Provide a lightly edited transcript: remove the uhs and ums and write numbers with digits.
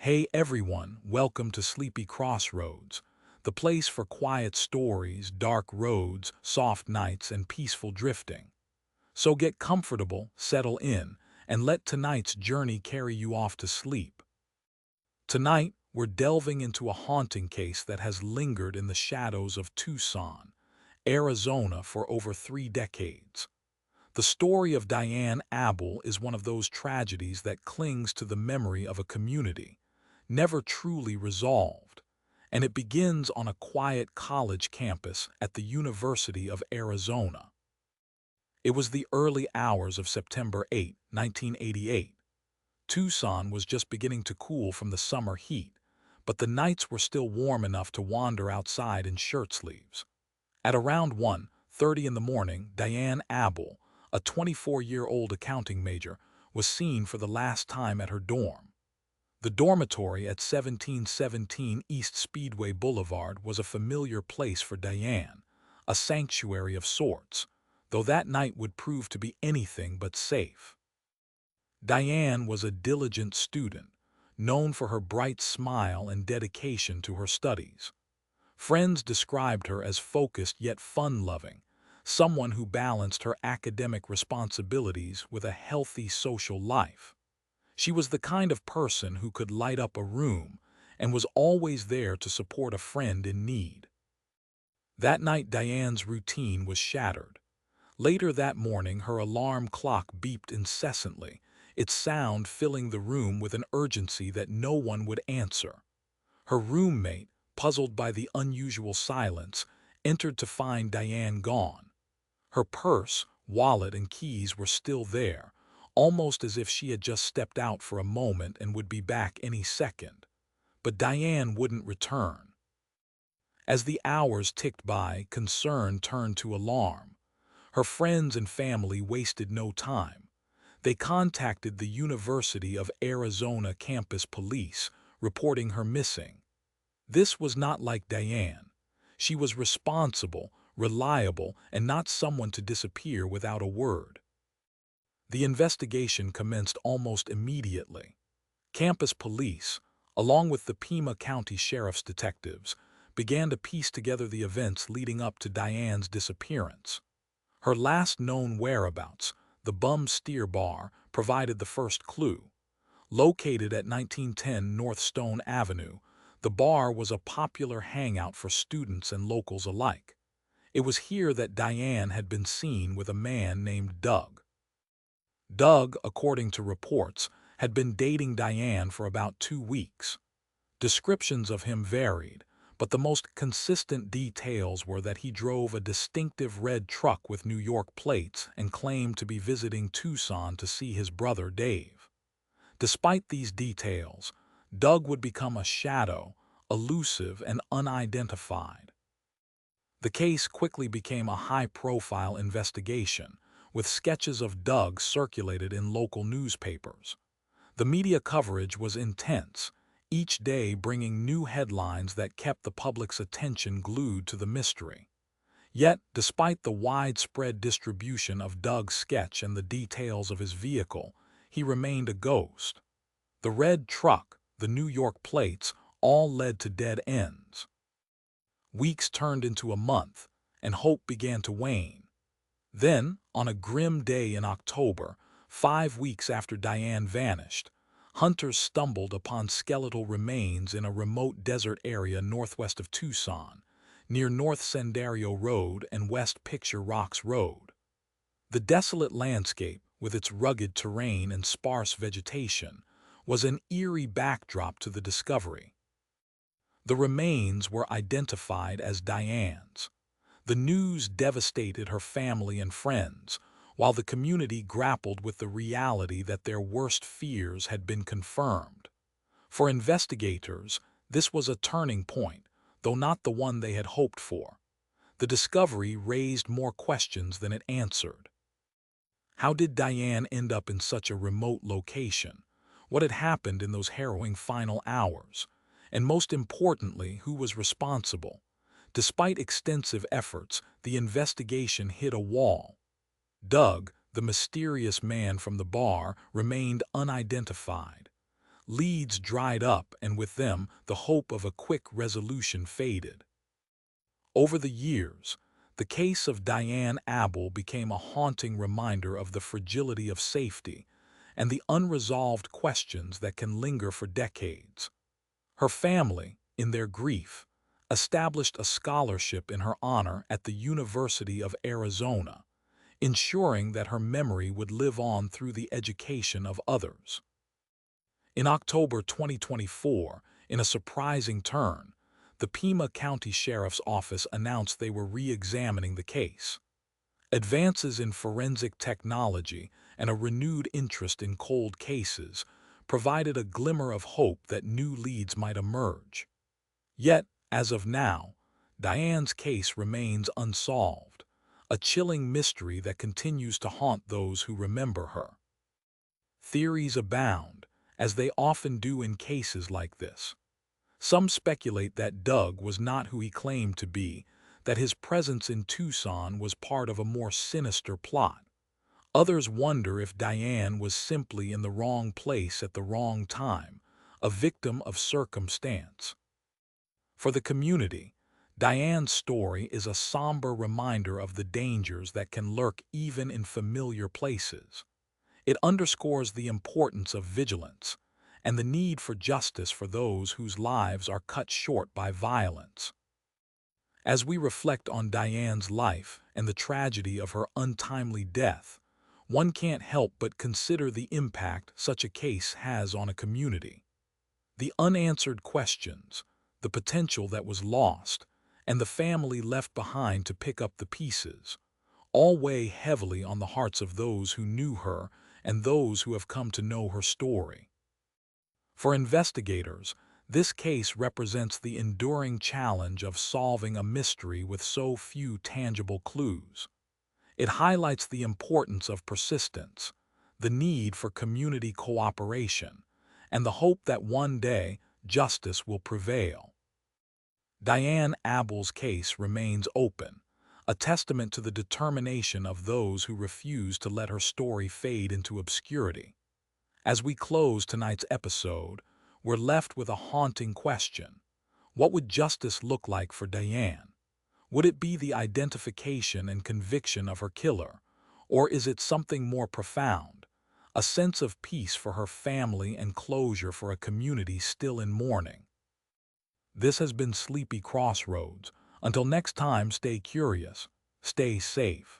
Hey everyone, welcome to Sleepy Crossroads, the place for quiet stories, dark roads, soft nights, and peaceful drifting. So get comfortable, settle in, and let tonight's journey carry you off to sleep. Tonight, we're delving into a haunting case that has lingered in the shadows of Tucson, Arizona for over 3 decades. The story of Dianne Abbuhl is one of those tragedies that clings to the memory of a community, never truly resolved, and it begins on a quiet college campus at the University of Arizona. It was the early hours of September 8, 1988. Tucson was just beginning to cool from the summer heat, but the nights were still warm enough to wander outside in shirt sleeves. At around 1:30 in the morning, Dianne Abbuhl, a 24-year-old accounting major, was seen for the last time at her dorm. The dormitory at 1717 East Speedway Boulevard was a familiar place for Dianne, a sanctuary of sorts, though that night would prove to be anything but safe. Dianne was a diligent student, known for her bright smile and dedication to her studies. Friends described her as focused yet fun-loving, someone who balanced her academic responsibilities with a healthy social life. She was the kind of person who could light up a room and was always there to support a friend in need. That night, Diane's routine was shattered. Later that morning, her alarm clock beeped incessantly, its sound filling the room with an urgency that no one would answer. Her roommate, puzzled by the unusual silence, entered to find Dianne gone. Her purse, wallet, and keys were still there, almost as if she had just stepped out for a moment and would be back any second. But Dianne wouldn't return. As the hours ticked by, concern turned to alarm. Her friends and family wasted no time. They contacted the University of Arizona campus police, reporting her missing. This was not like Dianne. She was responsible, reliable, and not someone to disappear without a word. The investigation commenced almost immediately. Campus police, along with the Pima County Sheriff's detectives, began to piece together the events leading up to Dianne's disappearance. Her last known whereabouts, the Bum Steer Bar, provided the first clue. Located at 1910 North Stone Avenue, the bar was a popular hangout for students and locals alike. It was here that Dianne had been seen with a man named Doug. Doug, according to reports, had been dating Dianne for about 2 weeks. Descriptions of him varied, but the most consistent details were that he drove a distinctive red truck with New York plates and claimed to be visiting Tucson to see his brother Dave. Despite these details, Doug would become a shadow, elusive and unidentified. The case quickly became a high-profile investigation, with sketches of Doug circulated in local newspapers. The media coverage was intense, each day bringing new headlines that kept the public's attention glued to the mystery. Yet, despite the widespread distribution of Doug's sketch and the details of his vehicle, he remained a ghost. The red truck, the New York plates, all led to dead ends. Weeks turned into a month, and hope began to wane. Then, on a grim day in October, 5 weeks after Dianne vanished, hunters stumbled upon skeletal remains in a remote desert area northwest of Tucson, near North Senderio Road and West Picture Rocks Road. The desolate landscape, with its rugged terrain and sparse vegetation, was an eerie backdrop to the discovery. The remains were identified as Dianne's. The news devastated her family and friends, while the community grappled with the reality that their worst fears had been confirmed. For investigators, this was a turning point, though not the one they had hoped for. The discovery raised more questions than it answered. How did Dianne end up in such a remote location? What had happened in those harrowing final hours? And most importantly, who was responsible? Despite extensive efforts, the investigation hit a wall. Doug, the mysterious man from the bar, remained unidentified. Leads dried up, and with them, the hope of a quick resolution faded. Over the years, the case of Dianne Abbuhl became a haunting reminder of the fragility of safety and the unresolved questions that can linger for decades. Her family, in their grief, established a scholarship in her honor at the University of Arizona, ensuring that her memory would live on through the education of others. In October 2024, in a surprising turn, the Pima County Sheriff's Office announced they were re-examining the case. Advances in forensic technology and a renewed interest in cold cases provided a glimmer of hope that new leads might emerge. Yet, as of now, Dianne's case remains unsolved, a chilling mystery that continues to haunt those who remember her. Theories abound, as they often do in cases like this. Some speculate that Doug was not who he claimed to be, that his presence in Tucson was part of a more sinister plot. Others wonder if Dianne was simply in the wrong place at the wrong time, a victim of circumstance. For the community, Dianne's story is a somber reminder of the dangers that can lurk even in familiar places. It underscores the importance of vigilance and the need for justice for those whose lives are cut short by violence. As we reflect on Dianne's life and the tragedy of her untimely death, one can't help but consider the impact such a case has on a community. The unanswered questions, the potential that was lost, and the family left behind to pick up the pieces, all weigh heavily on the hearts of those who knew her and those who have come to know her story. For investigators, this case represents the enduring challenge of solving a mystery with so few tangible clues. It highlights the importance of persistence, the need for community cooperation, and the hope that one day justice will prevail. Dianne Abbuhl's case remains open, a testament to the determination of those who refuse to let her story fade into obscurity. As we close tonight's episode, we're left with a haunting question. What would justice look like for Dianne? Would it be the identification and conviction of her killer, or is it something more profound, a sense of peace for her family and closure for a community still in mourning? This has been Sleepy Crossroads. Until next time, stay curious, stay safe.